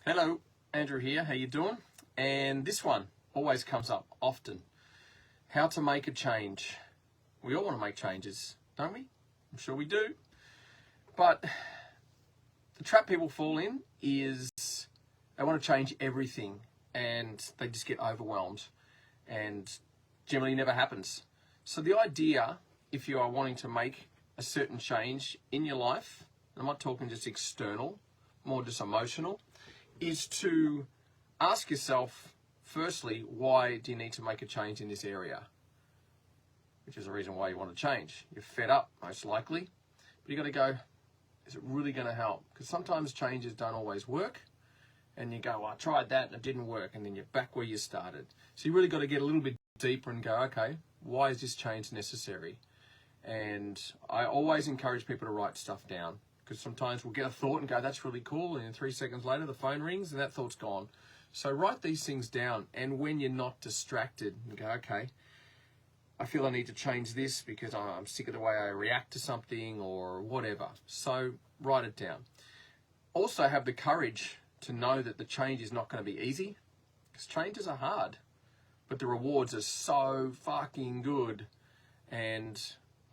Hello, Andrew here. How you doing? And this one always comes up often. How to make a change. We all want to make changes, don't we? I'm sure we do. But the trap people fall in is they want to change everything and they just get overwhelmed and generally never happens. So the idea, if you are wanting to make a certain change in your life, and I'm not talking just external, more just emotional, is to ask yourself, firstly, why do you need to make a change in this area? Which is the reason why you want to change. You're fed up, most likely. But you got to go, is it really going to help? Because sometimes changes don't always work. And you go, well, I tried that and it didn't work. And then you're back where you started. So you really got to get a little bit deeper and go, okay, why is this change necessary? And I always encourage people to write stuff down. Because sometimes we'll get a thought and go, that's really cool. And then 3 seconds later, the phone rings and that thought's gone. So write these things down. And when you're not distracted, you go, okay, I feel I need to change this because I'm sick of the way I react to something or whatever. So write it down. Also have the courage to know that the change is not going to be easy. Because changes are hard. But the rewards are so fucking good. And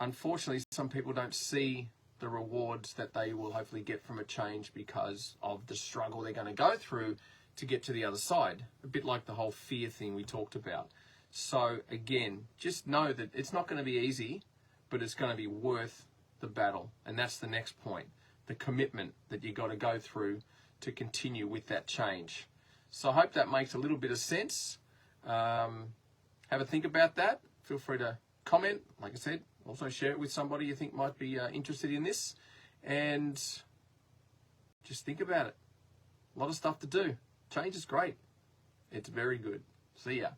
unfortunately, some people don't see the rewards that they will hopefully get from a change because of the struggle they're going to go through to get to the other side. A bit like the whole fear thing we talked about. So again, just know that it's not going to be easy, but it's going to be worth the battle. And that's the next point, the commitment that you got to go through to continue with that change. So I hope that makes a little bit of sense. Have a think about that. Feel free to comment, like I said. Also share it with somebody you think might be interested in this. And just think about it. A lot of stuff to do. Change is great. It's very good. See ya.